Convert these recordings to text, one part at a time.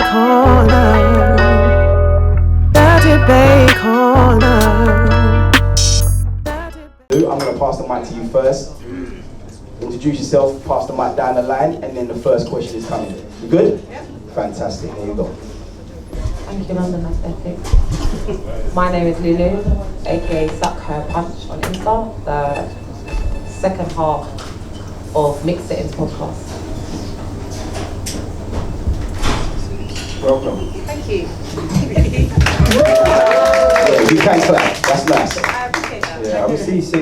I'm going to pass the mic to you first. Introduce yourself, pass the mic down the line, and then the first question is coming. You good? Yeah. Fantastic, there you go. Thank you, London, that's epic. My name is Lulu, aka Suck Her Punch on Insta, the second half of Mixed Settings podcast. Welcome. Thank you. Yeah, you can clap, that's nice. I appreciate that. Yeah, I'm C6.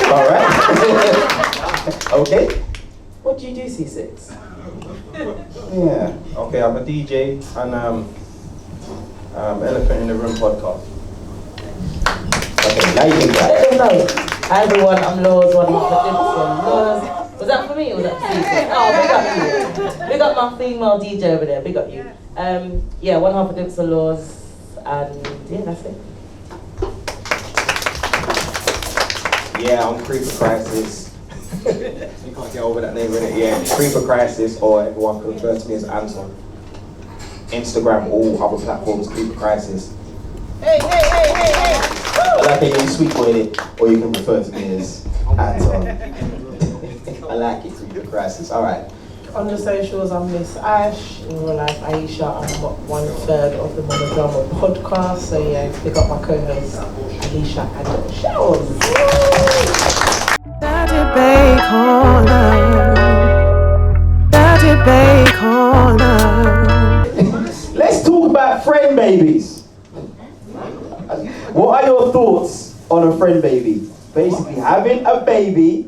Alright. Okay. What do you do, C6? Yeah, okay, I'm a DJ and Elephant in the Room podcast. Okay, now you can clap. Let them know. Hi everyone, I'm Lawz, one half of Dibson. Lawz, was that for me or was that for you? Oh, big up you. Big up my female DJ over there, big up you. Yeah, one half of Dibson, Lawz, and yeah, that's it. Yeah, I'm Creeper Crisis. You can't get over that name, innit? Yeah, Creeper Crisis, or everyone can refer to me as Anton. Instagram, all other platforms, Creeper Crisis. Hey. I like it, you sweet boy it, or you can refer to me as Anton. I like it, Creeper Crisis. Alright. On the socials, I'm Miss Ash. In real life, Aisha. I'm 1/3 of the Monodrama podcast. So yeah, pick up my co-hosts, Alicia and Shells. Let's talk about friend babies. What are your thoughts on a friend baby? Basically, having a baby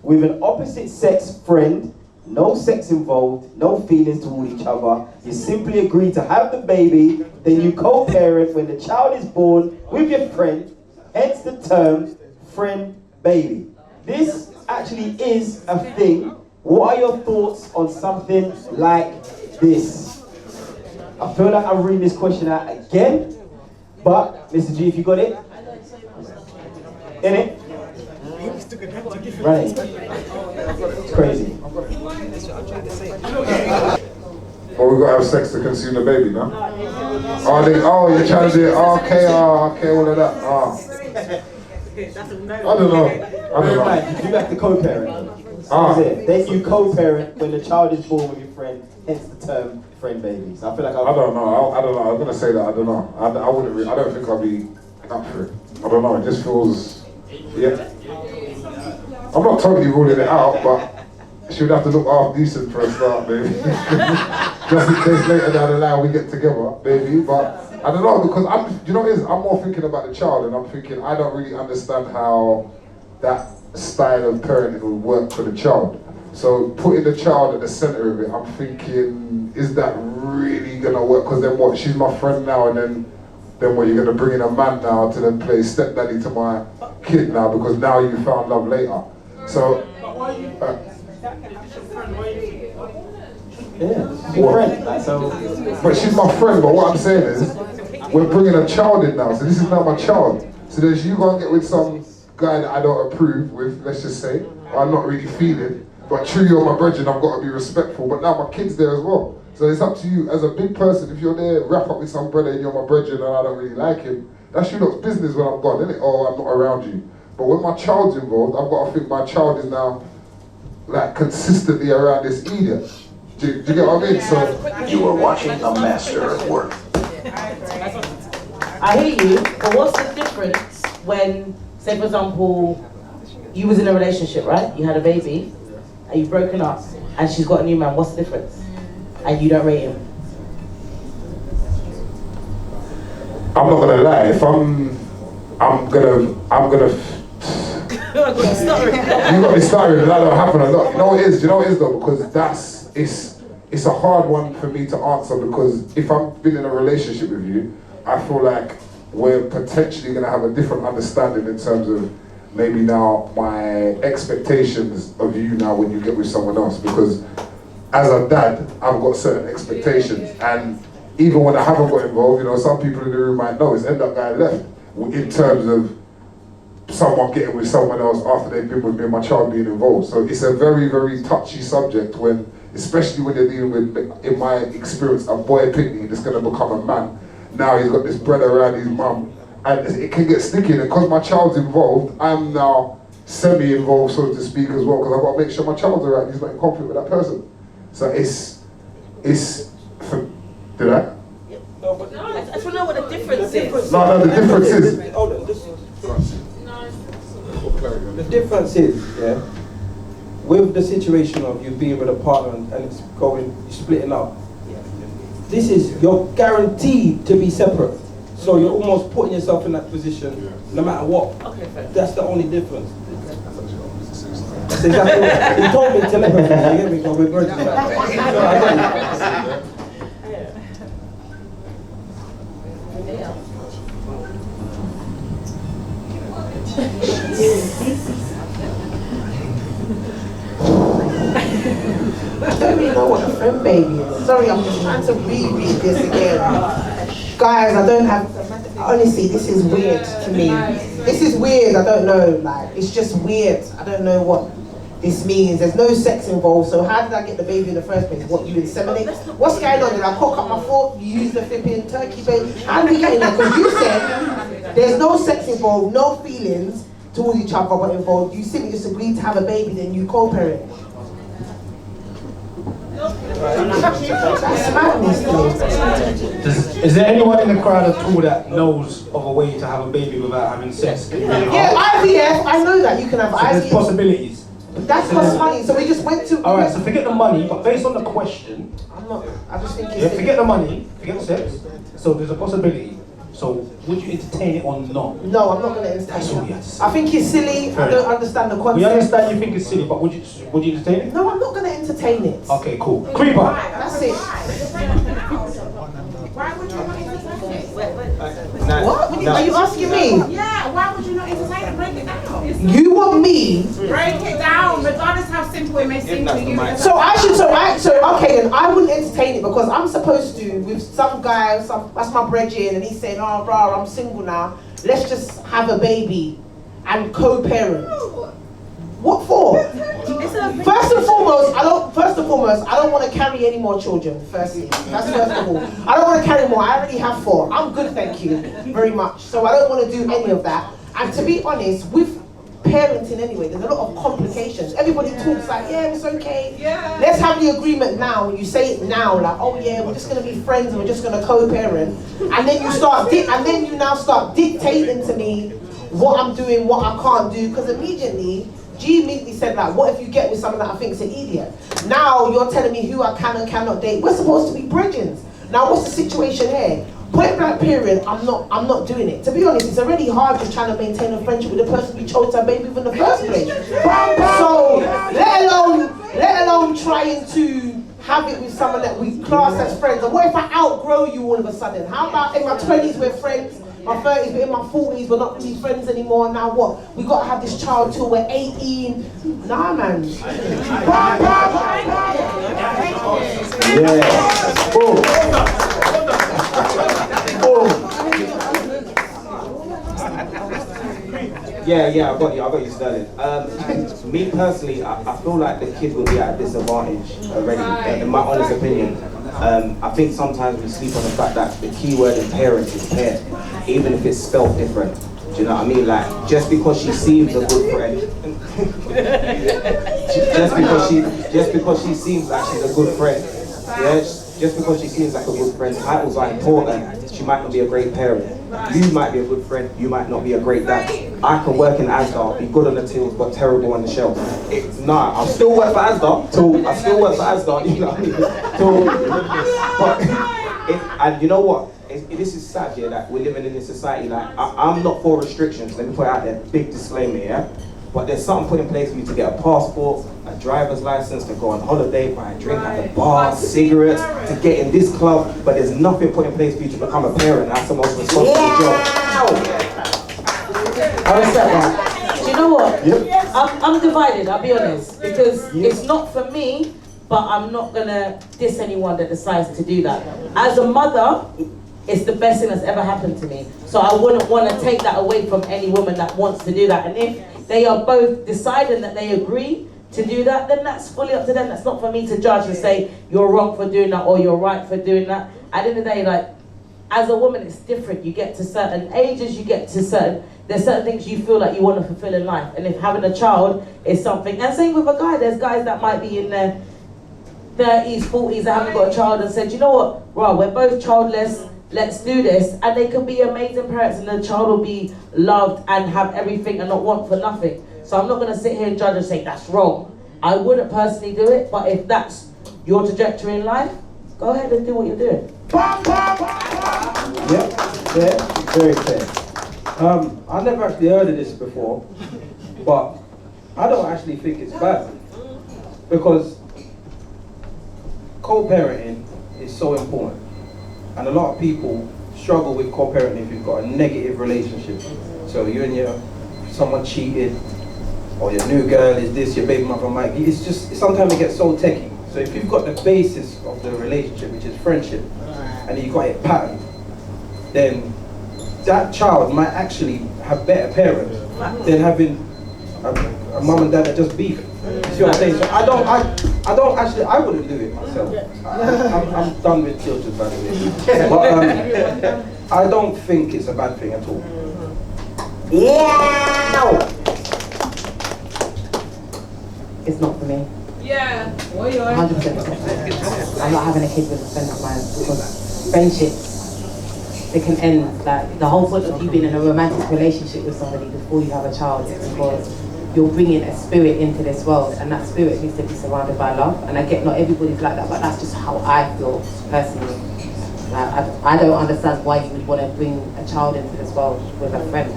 with an opposite sex friend. No sex involved, no feelings toward each other. You simply agree to have the baby, then you co-parent when the child is born with your friend, hence the term friend baby. This actually is a thing. What are your thoughts on something like this? I feel like I'm reading this question out again, but Mr. G, if you got it? In it? Right. It's crazy. Well, we've got to have sex to consume the baby, no? Oh, you're trying to do it. Okay, all of that. I don't know. You have to co-parent. That's it. Then you co-parent when the child is born with your friend, hence the term friend babies. I feel like I don't know. I was gonna say that. I don't know. I wouldn't. I don't think I'll be up for it. I don't know. It just feels. Yeah. I'm not totally ruling it out, but she would have to look half decent for a start, maybe. Just in case later down the line we get together, maybe. But I don't know, because you know what it is? I'm more thinking about the child, and I'm thinking I don't really understand how that style of parenting will work for the child. So putting the child at the center of it, I'm thinking, is that really gonna work? Because then what? She's my friend now, and then what? You're gonna bring in a man now to then play stepdaddy to my kid now because now you found love later. So. But she's my friend. But what I'm saying is, we're bringing a child in now. So this is now my child. So then you gonna get with some guy that I don't approve with, let's just say, or I'm not really feeling. But true, you're my brethren, I've got to be respectful. But now my kid's there as well. So it's up to you as a big person. If you're there, wrap up with some brother and you're my brethren and I don't really like him, that's your lot's business when I'm gone, isn't it? Or I'm not around you. But when my child's involved, I've got to think my child is now like consistently around this idiot. Do you get what I mean? So you are watching a master at work. I hear you, but what's the difference when, say for example, you was in a relationship, right? You had a baby, and you've broken up, and she's got a new man. What's the difference? And you don't rate him. I'm not gonna lie. If I'm gonna. You got me started, and that don't happen a lot. You know what it is? You know what it is though? Because it's a hard one for me to answer because if I've been in a relationship with you, I feel like we're potentially gonna have a different understanding in terms of maybe now my expectations of you now when you get with someone else. Because as a dad, I've got certain expectations, and even when I haven't got involved, you know, some people in the room might know it's end up guy left in terms of someone getting with someone else after they've been with me and my child being involved. So it's a very, very touchy subject when, especially when you're dealing with, in my experience, a boy picnic that's going to become a man. Now he's got this bread around his mum, and it can get sticky. And because my child's involved, I'm now semi-involved, so to speak, as well, because I've got to make sure my child's alright, he's not in conflict with that person. So it's did I? I just want to know what the difference is. No, the difference is. The difference is, yeah, with the situation of you being with a partner and it's splitting up, this is, you're guaranteed to be separate. So you're almost putting yourself in that position no matter what. Okay, fair. That's the only difference. That's exactly what he told me telepathy, you get me? We're virgins like that. I don't really know what a friend baby is. Sorry, I'm just trying to reread this again. Guys, I don't have, honestly, this is weird to me. This is weird, I don't know, like, it's just weird. I don't know what this means. There's no sex involved, so how did I get the baby in the first place? What, you inseminate? What's going on? Did I cock up my foot? You use the flipping turkey bait? How did we get in there? Because you said there's no sex involved, no feelings towards each other but involved. You simply just agreed to have a baby, then you co-parent. That's madness, Is there anyone in the crowd at all that knows of a way to have a baby without having sex? Yeah, IVF, I know that you can have So IVF. there's possibilities. That costs money, so we just went to... Alright, so forget the money, but based on the question, I just think yeah, forget the money, forget the sex, so there's a possibility. So would you entertain it or not? No, I'm not going to entertain That's all you have to it. say. I think it's silly, I don't understand the concept. We understand you think it's silly, but would you entertain it? No, I'm not going to entertain it. Okay, cool. Creeper! That's it. Why would you not entertain it? What? Are you asking me? Yeah, why would you not entertain it? Break it down. You want me? Break it down, regardless how simple it may seem to you. So okay then, I wouldn't entertain it because I'm supposed to, with some guy, that's my brethren, and he's saying, oh bro, I'm single now, let's just have a baby and co-parent. What for? First and foremost, I don't want to carry any more children, firstly. That's first of all. I don't want to carry more, I already have 4. I'm good, thank you, very much. So I don't want to do any of that. And to be honest, with parenting anyway, there's a lot of complications. Everybody talks like, yeah, it's okay. Yeah. Let's have the agreement now. When you say it now, like, oh yeah, we're just gonna be friends and we're just gonna co-parent. And then you now start dictating to me what I'm doing, what I can't do, because immediately said, like, what if you get with someone that I think is an idiot? Now you're telling me who I can and cannot date. We're supposed to be brethren. Now what's the situation here? Point blank period, I'm not doing it. To be honest, it's already hard just trying to maintain a friendship with the person you chose to have a baby with in the first place. So let alone trying to have it with someone that we class as friends. And what if I outgrow you all of a sudden? How about in my 20s we're friends, my 30s, but in my 40s we're not really friends anymore? Now what? We got to have this child till we're 18? Nah, man. Yeah. Boom. Yeah, I got you, Sterling. Me personally, I feel like the kid will be at a disadvantage already, in my honest opinion. I think sometimes we sleep on the fact that the key word in parent is pair, even if it's spelled different. Do you know what I mean? Like, just because she seems a good friend, just because she seems like she's a good friend, yeah, just because she seems like a good friend, titles are important. She might not be a great parent. You might be a good friend, you might not be a great dad. I can work in Asda, be good on the tills, but terrible on the shelf. Nah, I'll still work for Asda, you know what I mean? And you know what? This is sad, yeah, that we're living in this society. Like, I'm not for restrictions, let me put it out there, big disclaimer, yeah? But there's something put in place for you to get a passport, a driver's license, to go on holiday, buy a drink at the bar, cigarettes, to get in this club, but there's nothing put in place for you to become a parent. That's the most responsible job. I respect that. Do you know what? Yep. I'm divided, I'll be honest, because it's not for me, but I'm not gonna diss anyone that decides to do that. As a mother, it's the best thing that's ever happened to me. So I wouldn't want to take that away from any woman that wants to do that. And if they are both deciding that they agree to do that, then that's fully up to them. That's not for me to judge and say you're wrong for doing that or you're right for doing that. At the end of the day, like, as a woman, it's different. You get to certain ages, there's certain things you feel like you want to fulfill in life. And if having a child is something, and same with a guy, there's guys that might be in their 30s, 40s that haven't got a child and said, you know what, right, we're both childless, let's do this. And they can be amazing parents and the child will be loved and have everything and not want for nothing. So I'm not going to sit here and judge and say that's wrong. I wouldn't personally do it, but if that's your trajectory in life, go ahead and do what you're doing. Yeah, very fair. I never actually heard of this before, but I don't actually think it's bad, because co-parenting is so important, and a lot of people struggle with co-parenting if you've got a negative relationship. So you and someone cheated, or your new girl is this, your baby mother might be. It's just, sometimes it gets so techie. So if you've got the basis of the relationship, which is friendship, and you've got it patterned, then that child might actually have better parents than having a mum and dad that just beef. You see what I'm saying? So I wouldn't do it myself. I'm done with children, by the way. But I don't think it's a bad thing at all. Yeah! It's not for me. Yeah. 100%. I'm not having a kid with a friend of mine because friendships, they can end. Like, the whole point of you being in a romantic relationship with somebody before you have a child is because you're bringing a spirit into this world, and that spirit needs to be surrounded by love. And I get not everybody's like that, but that's just how I feel personally. Like, I don't understand why you would want to bring a child into this world with a friend.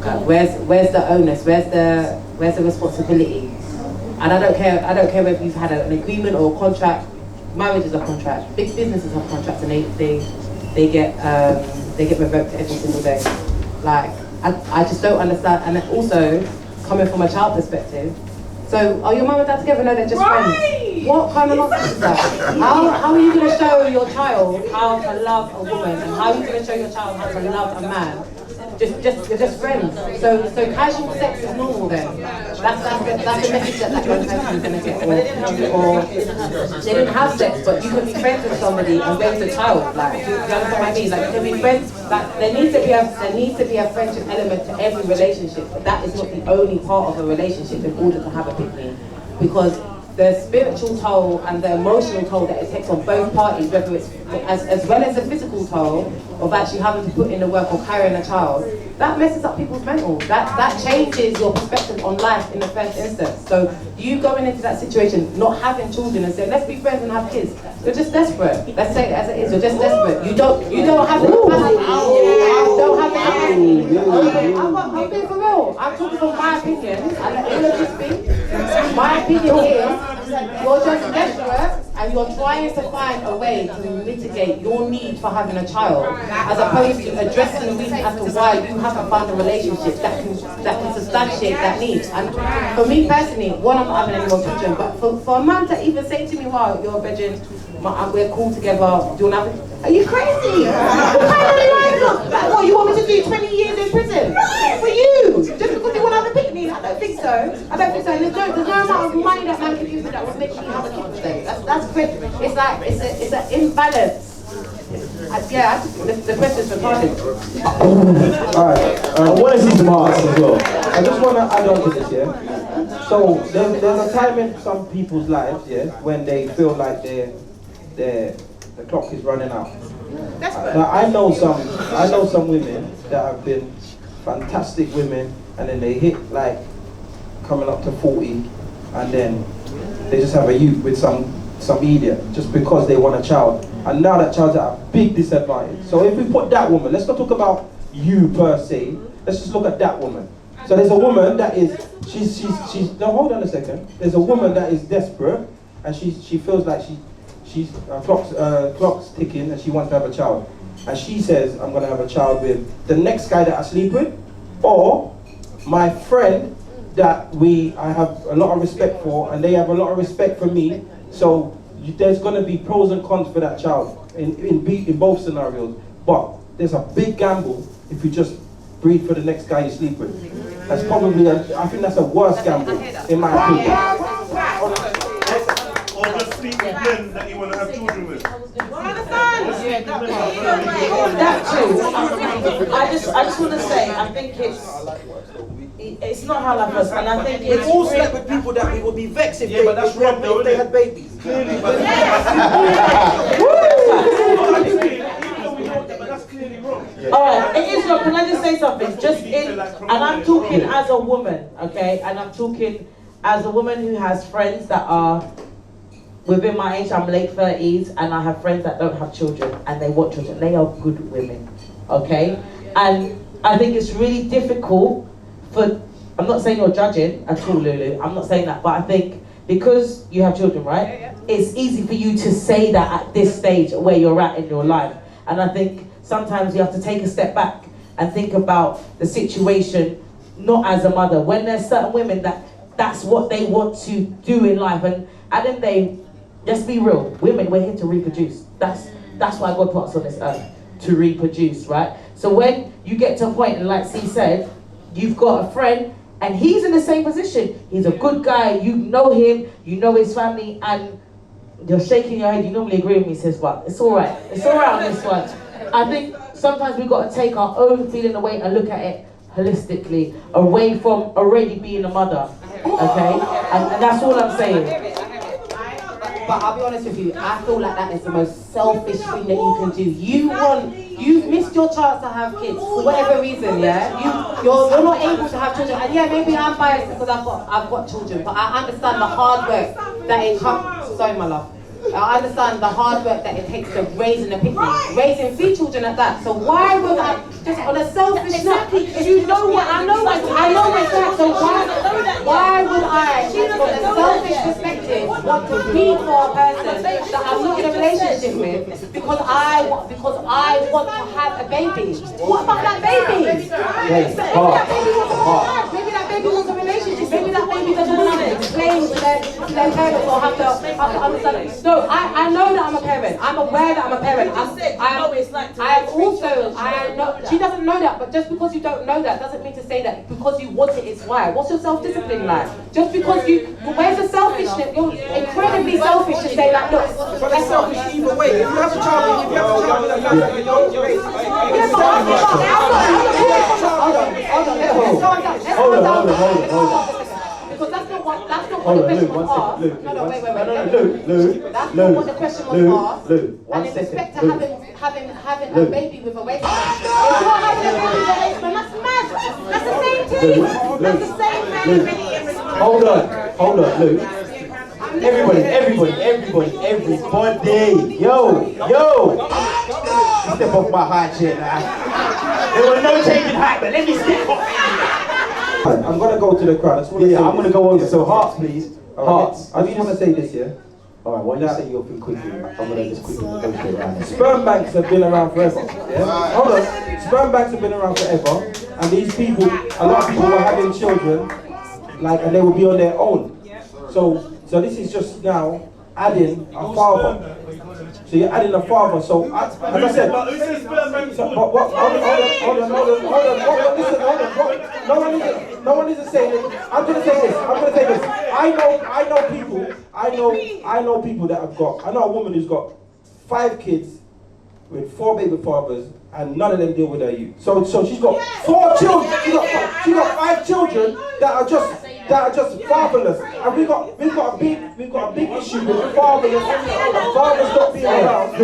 Like, where's the onus? Where's the responsibility? And I don't care whether you've had an agreement or a contract. Marriage is a contract. Big businesses have contracts, and they get revoked every single day. Like, I just don't understand. And also, coming from a child perspective, so are your mum and dad together? No, they're just friends. What kind of nonsense is that? How are you going to show your child how to love a woman, and how are you going to show your child how to love a man? Just friends. So casual sex is normal then. That's the message that young person is going to get. Or they didn't have sex, but you can be friends with somebody and raise a child. Like, do you understand what I mean? Like, you can be friends. Like, there needs to be a friendship element to every relationship, but that is not the only part of a relationship in order to have a picnic, because the spiritual toll and the emotional toll that it takes on both parties, whether it's as well as the physical toll of actually having to put in the work or carrying a child, that messes up people's mental. That changes your perspective on life in the first instance. So you going into that situation, not having children and saying, let's be friends and have kids, you're just desperate. Let's say it as it is, you're just desperate. You don't have the capacity. You don't have the capacity. I'm being for real. I'm talking from my opinion. I let all of you speak. My opinion is, you're just desperate and you're trying to find a way to mitigate your need for having a child, as opposed to addressing the reason as to why you haven't found a relationship that can substantiate that need. And for me personally, one, I'm not having any more children, but for a man to even say to me, wow, you're a virgin, we're cool together, do you want to have it? Are you crazy? What kind of life? Like, what, you want me to do 20 years in prison? For you? Just because you want to have a picnic? I don't think so. There's no amount of money that man can use that would make me have a kid today. That's great. It's like, it's an imbalance. The question's retarded. Alright, I want to see some answers as well. I just want to add on to this, yeah? So, there's a time in some people's lives, yeah, when they feel like the clock is running out. Now, I know some women that have been fantastic women, and then they hit like coming up to 40, and then they just have a youth with some idiot just because they want a child, and now that child's at a big disadvantage. So if we put that woman, let's not talk about you per se, let's just look at that woman. So there's a woman that is, she's no, hold on a second. There's a woman that is desperate, and she feels like she's clock's ticking, and she wants to have a child. And she says, I'm gonna have a child with the next guy that I sleep with, or my friend that I have a lot of respect for, and they have a lot of respect for me. So there's gonna be pros and cons for that child in both scenarios. But there's a big gamble if you just breed for the next guy you sleep with. That's probably, I think that's a worse gamble, in my opinion. Or just sleep with men that you want to have children with. That's true. I just want to say, I think it's not how life works, and I think We've all slept with people that we would be vexed if they had babies. Alright, it is wrong. Can I just say something? And I'm talking as a woman, okay? And I'm talking as a woman who has friends that are within my age. I'm late 30s, and I have friends that don't have children, and they want children. They are good women, okay? And I think it's really difficult I'm not saying you're judging at all, Lulu. I'm not saying that, but I think because you have children, right? It's easy for you to say that at this stage where you're at in your life. And I think sometimes you have to take a step back and think about the situation, not as a mother. When there's certain women that's what they want to do in life, and then let's be real, women, we're here to reproduce. That's why God put us on this earth, to reproduce, right? So when you get to a point, and like C said, you've got a friend, and he's in the same position. He's a good guy, you know him, you know his family, and you're shaking your head. You normally agree with me, sis, but it's all right. It's all right on this one. I think sometimes we've got to take our own feeling away and look at it holistically, away from already being a mother, okay? And that's all I'm saying. But I'll be honest with you, I feel like that is the most selfish thing that you can do. You've missed your chance to have kids for whatever reason, yeah? You're not able to have children, and yeah, maybe I'm biased because I've got children, but I understand the hard work that it comes. Sorry, my love. I understand the hard work that it takes to raise a picnic, raising 3 children at that. So why would I, just on a selfish note, you know what, I know it's that, so why would I, from a selfish perspective, want to be for a person that I'm not in a relationship with because I want to have a baby? What about that baby? Maybe that baby wants a relationship. Maybe that baby doesn't want to explain to their parents or have to understand. No, I know that I'm a parent. I'm aware that I'm a parent. She doesn't know that, but just because you don't know that doesn't mean to say that because you want it, it's right. What's your self-discipline like? Just because where's the selfishness? You're incredibly selfish to say that, look. But that's selfish either way. If you have a child, Hold on. Because that's not what the question was asked. Wait. That's not what the question was asked. And in respect to having a baby with a waistman. It's not having a baby with a waistman. That's mad. That's the same thing. That's the same thing. Hold on, Luke. Everybody. Yo. Step off my high chair now. There was no changing height, but let me step off. I'm going to go to the crowd. I'm going to go over. So hearts, please. Hearts. I just want to say this, yeah? Alright, while you say your thing quickly, I'm going to just quickly negotiate around. Sperm banks have been around forever. Yeah? Hold on. Sperm banks have been around forever. And these people, a lot of people were having children, and they would be on their own. So this is just now adding a father. So you're adding a father. So as I said, hold on. No one isn't saying it. I'm gonna say this. I know people that have got. I know a woman who's got 5 kids with 4 baby fathers, and none of them deal with her youth. So she's got 4 children. She got 5 children that are just fatherless, and we've got a big issue with fatherless. Fathers not being around.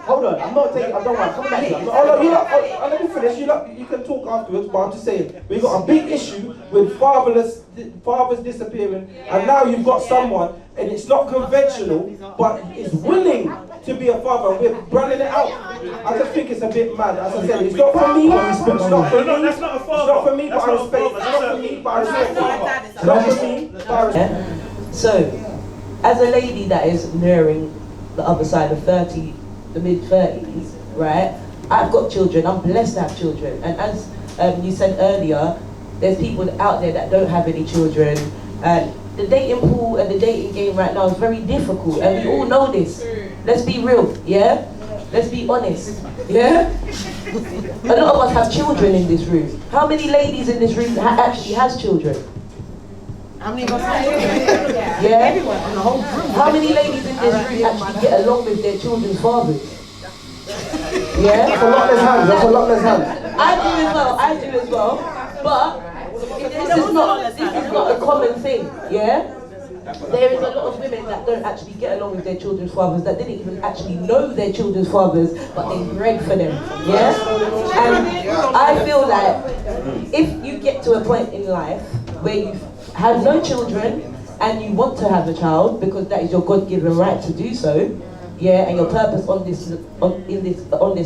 Hold on. I'm not taking. I don't want. Come back here. Let me finish. You can talk afterwards, but I'm just saying we got a big issue with fathers disappearing, and now you've got someone, and it's not conventional, but is willing to be a father. We're branding it out. I just think it's a bit mad. As I said, it's not for me. It's not for me. It's not for me, but I respect. It's not for me, but I respect. It's not for me, but I respect. So, as a lady that is nearing the other side of 30. The mid-30s, right? I've got children, I'm blessed to have children. And as you said earlier, there's people out there that don't have any children. And the dating pool and the dating game right now is very difficult, and we all know this. Let's be real, yeah? Let's be honest. Yeah? A lot of us have children in this room. How many ladies in this room actually has children? How many of us have children? Yeah? Everyone in the whole room. How many ladies in this room actually get along with their children's fathers? Yeah? That's a lot less hands. That's a lot less hands. I do as well. But this is not a common thing, yeah? There is a lot of women that don't actually get along with their children's fathers, that didn't even actually know their children's fathers, but they bred for them, yeah? And I feel like if you get to a point in life where you have no children and you want to have a child because that is your God-given right to do so, yeah, and your purpose on this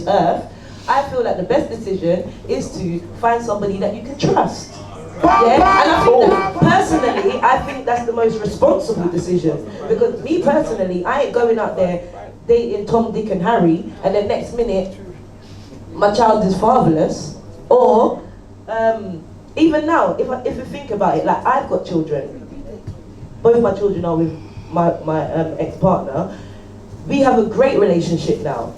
earth, I feel like the best decision is to find somebody that you can trust. Yeah, and I think that personally, I think that's the most responsible decision. Because me personally, I ain't going out there dating Tom, Dick and Harry and the next minute my child is fatherless. Or even now, if you think about it, like I've got children. Both my children are with my ex-partner. We have a great relationship now.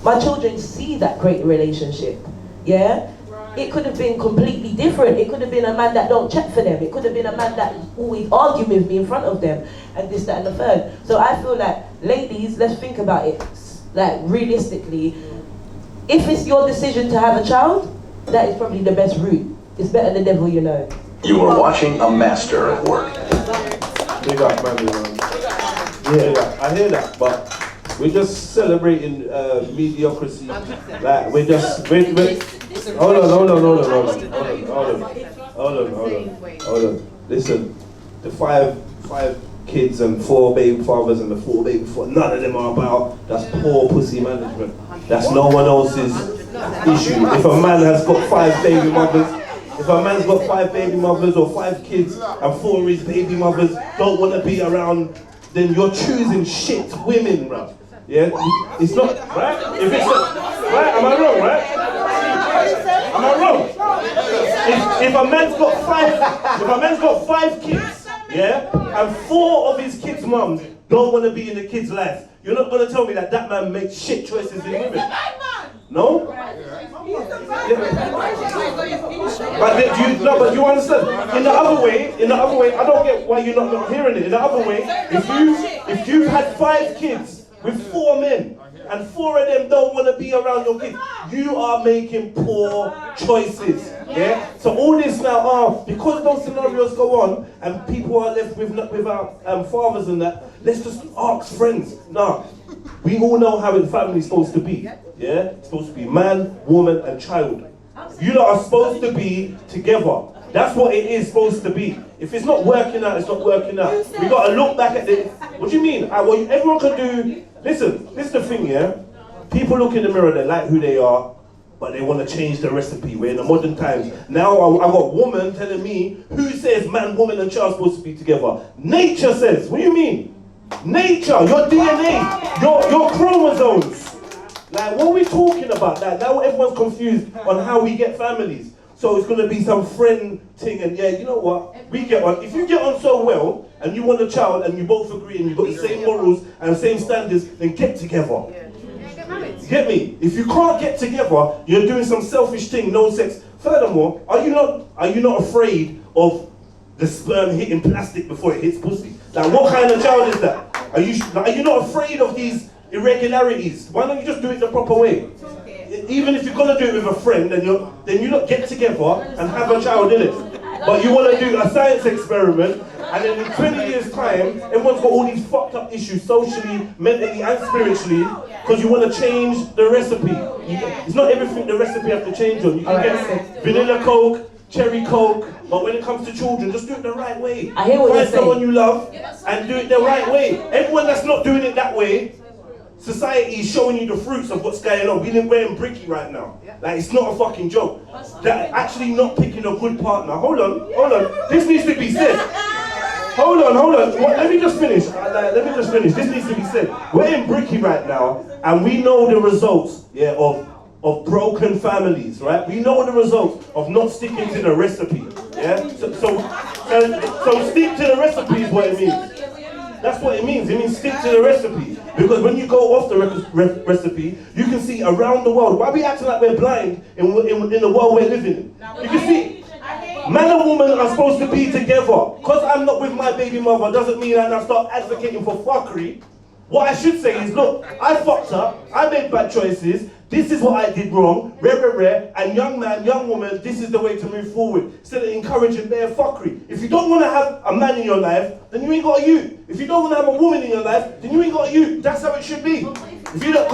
My children see that great relationship. Yeah? It could have been completely different. It could have been a man that don't check for them. It could have been a man that always argue with me in front of them, and this, that, and the third. So I feel like, ladies, let's think about it. Like realistically, if it's your decision to have a child, that is probably the best route. It's better the devil you know. You are watching a master at work. Big up, man. Yeah, I hear that, but we're just celebrating mediocrity. Like we're just hold on. Listen, the five kids and 4 baby fathers and the 4 baby fathers, none of them are about. That's poor pussy management. That's no one else's issue. If a man has got 5 baby mothers, if a man's got 5 baby mothers or 5 kids and 4 of his baby mothers don't want to be around, then you're choosing shit women, bruv. Yeah, it's not right. If it's right, am I wrong? Right? Am I wrong? If a man's got 5 kids, yeah, and 4 of his kids' mums don't want to be in the kid's life, you're not going to tell me that that man makes shit choices in women. No? But you understand? In the other way, I don't get why you're not hearing it. In the other way, if you had 5 kids with 4 men, and 4 of them don't want to be around your kids, you are making poor choices. Yeah? So all this now, because those scenarios go on, and people are left without fathers and that, let's just ask friends. Nah, we all know how the family's supposed to be. Yeah? It's supposed to be man, woman, and child. You lot are supposed to be together. That's what it is supposed to be. If it's not working out, it's not working out. We got to look back at this. What do you mean? Well, everyone can do. Listen, this is the thing, yeah? People look in the mirror, they like who they are, but they want to change the recipe. We're in the modern times. Now I've got a woman telling me, who says man, woman, and child are supposed to be together? Nature says. What do you mean? Nature, your DNA, your chromosomes. Like, what are we talking about? Like, now everyone's confused on how we get families. So it's going to be some friend thing, and yeah, you know what? We get on. If you get on so well, and you want a child, and you both agree, and you've got the same morals and the same standards, then get together. You get me? If you can't get together, you're doing some selfish thing, no sex. Furthermore, are you not afraid of the sperm hitting plastic before it hits pussy? Like, what kind of child is that? Are you not afraid of these irregularities? Why don't you just do it the proper way? Even if you're gonna do it with a friend, then you not get together and have a child in it. But you want to do a science experiment, and then in 20 years' time, everyone's got all these fucked up issues, socially, mentally, and spiritually, because you want to change the recipe. It's not everything the recipe has to change on. You can get vanilla Coke, cherry Coke, but when it comes to children, just do it the right way. I hear what you're saying. Find someone you love and do it the right way. Everyone that's not doing it that way, society is showing you the fruits of what's going on. We're in bricky right now. Like, it's not a fucking joke. That actually not picking a good partner. Hold on. This needs to be said. Hold on. Let me just finish. This needs to be said. We're in bricky right now, and we know the results, of broken families, right? We know the results of not sticking to the recipe. Yeah? So stick to the recipe is what it means. That's what it means. It means stick to the recipe. Because when you go off the recipe, you can see around the world. Why are we acting like we're blind in the world we're living in? You can see, man and woman are supposed to be together. Because I'm not with my baby mother doesn't mean that I start advocating for fuckery. What I should say is, look, I fucked up, I made bad choices, this is what I did wrong, rare, and young man, young woman, this is the way to move forward. Instead of encouraging their fuckery. If you don't want to have a man in your life, then you ain't got a you. If you don't want to have a woman in your life, then you ain't got a you. That's how it should be. If you don't,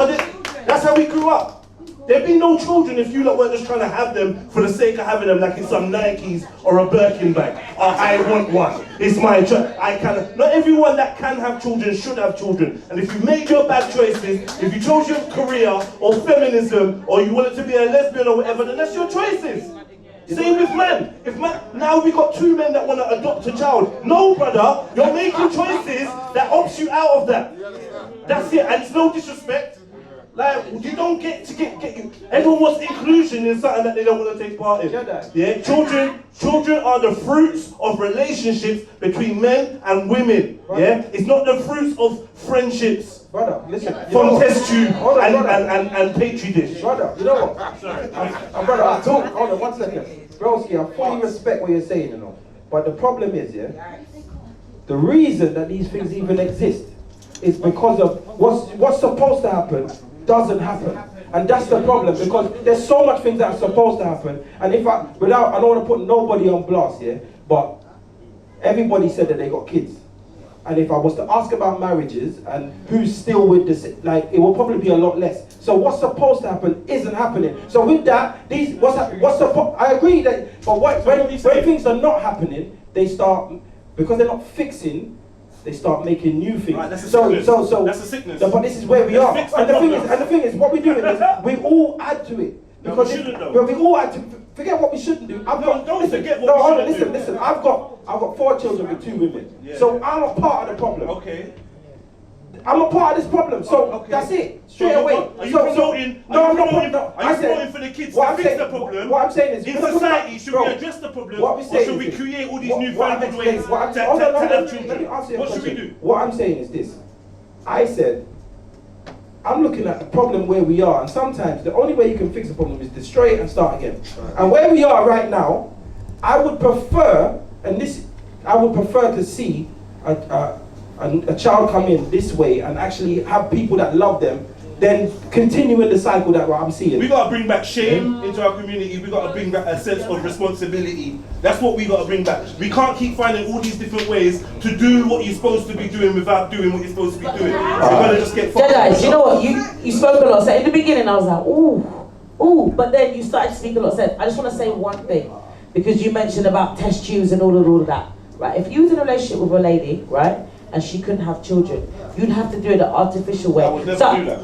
that's how we grew up. There'd be no children if you lot weren't just trying to have them for the sake of having them, like it's some Nikes or a Birkin bag. I want one. It's my choice. Not everyone that can have children should have children. And if you made your bad choices, if you chose your career or feminism, or you wanted to be a lesbian or whatever, then that's your choices. Same with men. If now we got 2 men that want to adopt a child. No, brother, you're making choices that opts you out of that. That's it, and it's no disrespect. Like, you don't get you. Everyone wants inclusion in something that they don't want to take part in. Yeah, children are the fruits of relationships between men and women. Yeah, it's not the fruits of friendships. Brother, listen. From test tube and petri dish. Brother, you know what? Sorry. Brother, hold on 1 second. Broski, I fully respect what you're saying, you know. But the problem is, yeah, the reason that these things even exist is because of what's supposed to happen doesn't happen. And that's the problem, because there's so much things that are supposed to happen. And if I don't want to put nobody on blast here, but everybody said that they got kids. And if I was to ask about marriages and who's still with this, like, it will probably be a lot less. So what's supposed to happen isn't happening. So with that, I agree that, but when things are not happening, they start, because they're not fixing, they start making new things. Right, that's a sickness. That's a sickness. But this is where we are. And the thing is, what we're doing is we all add to it. Because we shouldn't though. We all add to. Forget what we shouldn't do. Don't forget what we shouldn't do. Listen. I've got 4 children with 2 women. Yeah. So I'm a part of the problem. Okay. I'm a part of this problem. So that's it. Straight away. Are you promoting? No, I'm not promoting. Are you promoting for the kids to fix the problem? What I'm saying is, in society, should we address the problem, or should we create all these new fangled ways to have children? What should we do? What I'm saying is this. I said, I'm looking at the problem where we are, and sometimes the only way you can fix the problem is destroy it and start again. And where we are right now, I would prefer to see a child come in this way and actually have people that love them, then continuing the cycle that I'm seeing. We got to bring back shame into our community. We got to bring back a sense of responsibility. That's what we got to bring back. We can't keep finding all these different ways to do what you're supposed to be doing without doing what you're supposed to be doing. We're going to just get fucked. Jedi, you know what? You spoke a lot. So in the beginning, I was like, ooh, but then you started to speak a lot. So I just want to say one thing, because you mentioned about test tubes and all of that. Right? If you was in a relationship with a lady, right, and she couldn't have children, you'd have to do it the artificial way. I would never do that.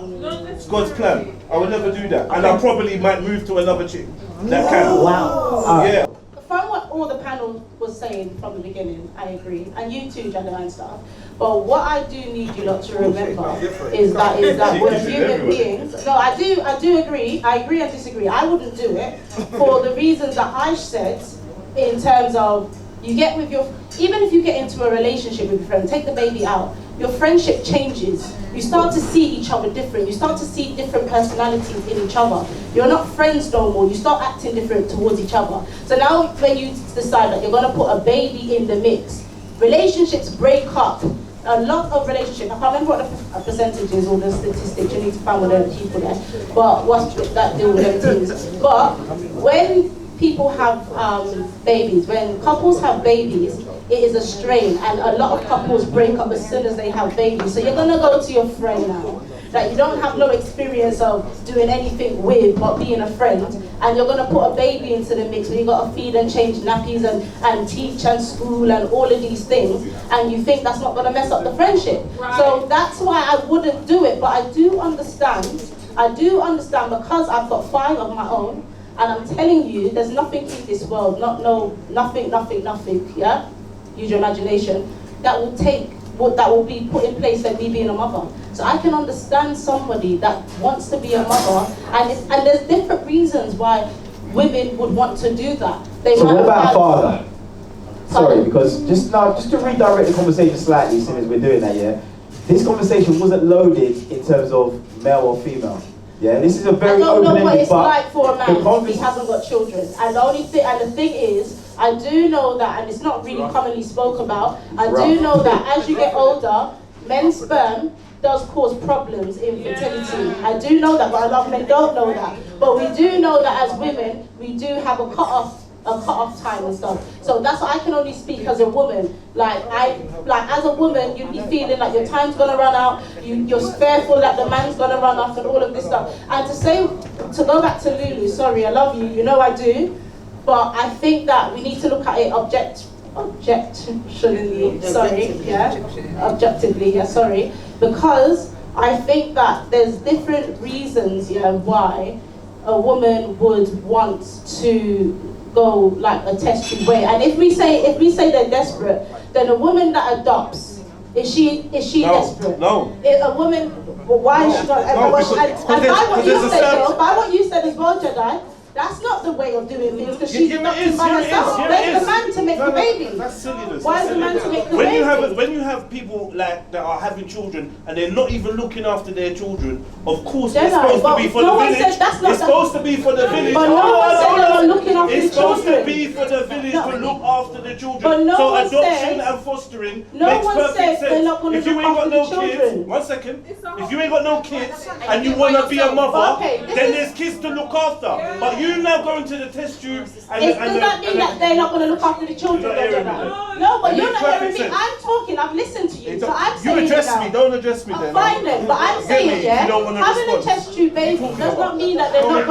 It's God's plan. I would never do that. And I probably might move to another chick that can. Wow. Yeah. From what all the panel was saying from the beginning, I agree. And you too, Jada and stuff. But what I do need you lot to remember is that we're human beings. No, I do agree. I agree and disagree. I wouldn't do it for the reasons that Ieash said, in terms of you get with your, even if you get into a relationship with your friend, take the baby out, your friendship changes. You start to see each other different. You start to see different personalities in each other. You're not friends no more. You start acting different towards each other. So now when you decide that you're going to put a baby in the mix, relationships break up. A lot of relationships, I can't remember what the percentage is or the statistics, you need to find what the people there, but what's that deal with them teams. But when people have babies, when couples have babies, it is a strain, and a lot of couples break up as soon as they have babies. So you're gonna go to your friend now that you don't have no experience of doing anything with but being a friend, and you're gonna put a baby into the mix where you gotta feed and change nappies and teach and school and all of these things, and you think that's not gonna mess up the friendship. Right. So that's why I wouldn't do it, but I do understand because I've got 5 of my own, and I'm telling you, there's nothing in this world, nothing, yeah? Use your imagination, that will be put in place like me being a mother. So I can understand somebody that wants to be a mother, and there's different reasons why women would want to do that. So what about a father? Sorry, because just to redirect the conversation slightly, as soon as we're doing that, yeah? this conversation wasn't loaded in terms of male or female. Yeah, this is a very I don't know what it's but like for a man if he hasn't got children. And the thing is, I do know that, and it's not really commonly spoken about, I do know that as you get older, men's sperm does cause problems in fertility. I do know that, but a lot of men don't know that. But we do know that as women, we do have a cut-off time and stuff. So that's why I can only speak as a woman. Like as a woman, you'd be feeling like your time's gonna run out. You're fearful that the man's gonna run off and all of this stuff. And to go back to Lulu, sorry, I love you. You know I do. But I think that we need to look at it objectively. Sorry, because I think that there's different reasons, why a woman would want to go like a test tube way. And if we say they're desperate, then a woman that adopts, is she desperate? No. If a woman, why is she not? No, by what you said as well, Jedi, that's not the way of doing things, because she's adopting by herself. Where's the man to make the baby? That's silliness. Why is the man to make the baby? When you have people like that are having children and they're not even looking after their children, of course it's supposed to be for the village. It's supposed to be for the village. But no one said they were looking after the children. It's supposed to be for the village to look after the children. But no so one adoption said, and fostering no makes one perfect said sense. they're not going to look after the children. One second. If you ain't got no kids and you want to be a mother, then there's kids to look after. But you now going to the test tube does that mean that they're not going to look after the children? No, but you're not hearing me. I'm talking, I've listened to you. So I'm saying you address me, don't address me then. Fine then, but I'm saying, having a test tube baby does not mean that they're not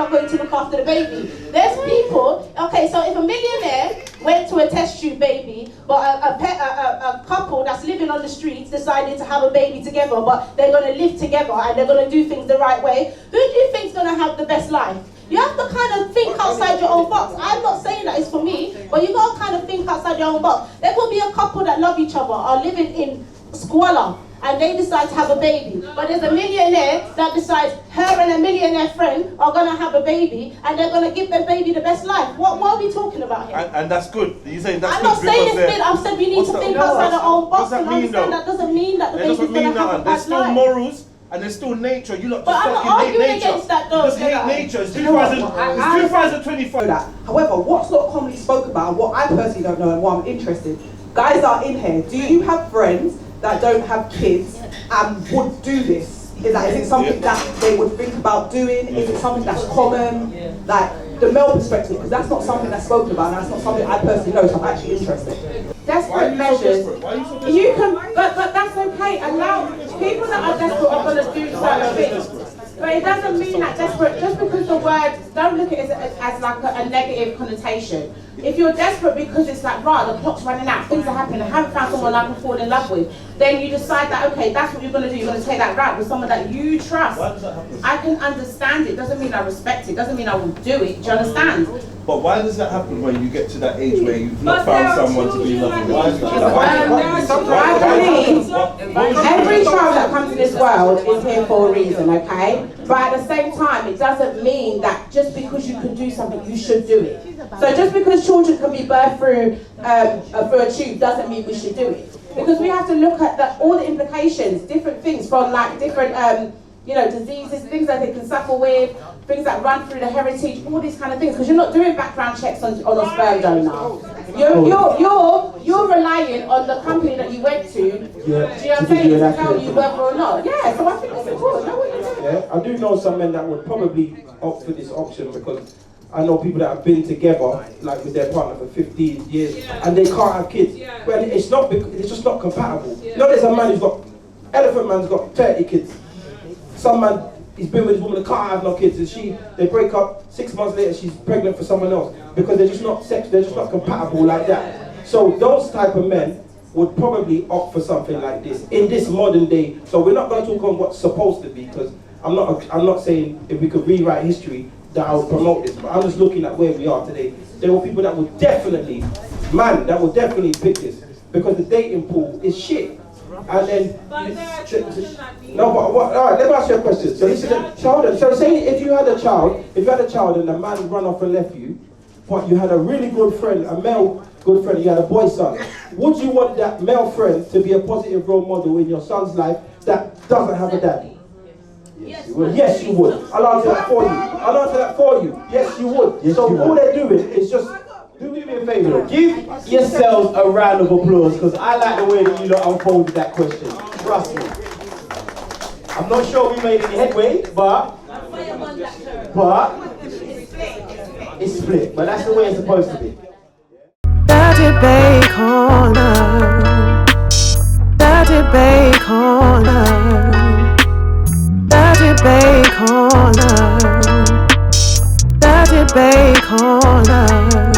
going to look after the baby. There's people, okay, so if a millionaire went to a test tube baby, but a couple that's living on the streets decided to have a baby together, but they're going to live together and they're going to do things the right way, who do you think's going to have the best life? You have to kind of think outside your own box. I'm not saying that it's for me, but you got to kind of think outside your own box. There could be a couple that love each other, are living in squalor, and they decide to have a baby. But there's a millionaire that decides her and a millionaire friend are going to have a baby, and they're going to give their baby the best life. What are we talking about here? And that's good. You're saying that's I'm good. not saying it's good. I'm saying we need to think outside our own box and understand that doesn't mean that the baby's going to have a bad life. There's still morals. And there's still nature. You lot just fucking hate nature. Against that, though, just hate nature. It's 2024. However, what's not commonly spoken about, and what I personally don't know and what I'm interested, guys that are in here, do you have friends that don't have kids and would do this? Is it something that they would think about doing? Is it something that's common? Like, the male perspective, because that's not something that's spoken about, and that's not something I personally know, so I'm actually interested. Desperate measures. You can, but that's okay. Allow people that are desperate are going to do certain things. But it doesn't mean that desperate, just because the word, don't look at it as like a negative connotation. If you're desperate because it's like, right, the clock's running out, things are happening, I haven't found someone I can fall in love with, then you decide that, okay, that's what you're going to do, you're going to take that route with someone that you trust. Why does that happen? I can understand it, doesn't mean I respect it, doesn't mean I will do it, do you understand? But why does that happen when you get to that age where you've not found someone to be loving? Why is it? Every child that comes in this world is here for a reason, okay? But at the same time, it doesn't mean that just because you can do something, you should do it. So just because children can be birthed through a tube doesn't mean we should do it. Because we have to look at all the implications, different things from like different diseases, things that they can suffer with, things that run through the heritage, all these kind of things. Because you're not doing background checks on a sperm donor. You're relying on the company that you went to. Do you know what I'm saying? To tell you whether or not. Yeah. So I think it's important. Yeah, I do know some men that would probably opt for this option because I know people that have been together, like with their partner for 15 years, and they can't have kids. Well, it's just not compatible. You know, there's a man Elephant Man's got 30 kids. Some man, he's been with his woman, can't have no kids, and they break up, 6 months later she's pregnant for someone else, because they're just not compatible like that. So those type of men would probably opt for something like this, in this modern day. So we're not going to talk on what's supposed to be, because I'm not saying if we could rewrite history, that I would promote this, but I'm just looking at where we are today. There were people that would definitely pick this, because the dating pool is shit. And then, all right, let me ask you a question. So listen, so say if you had a child and the man ran off and left you, but you had a really good friend, a male good friend, you had a boy son. Would you want that male friend to be a positive role model in your son's life that doesn't have a daddy? Yes, you would. Yes, you would. I'll answer that for you. I'll answer that for you. Yes, you would. Yes, so all they're doing is just... Do me a favour, give yourselves a round of applause, because I like the way that you lot unfolded that question. Trust me. I'm not sure we made any headway, but it's split. But that's the way it's supposed to be. The debate corner. The debate corner. The debate corner. The debate corner.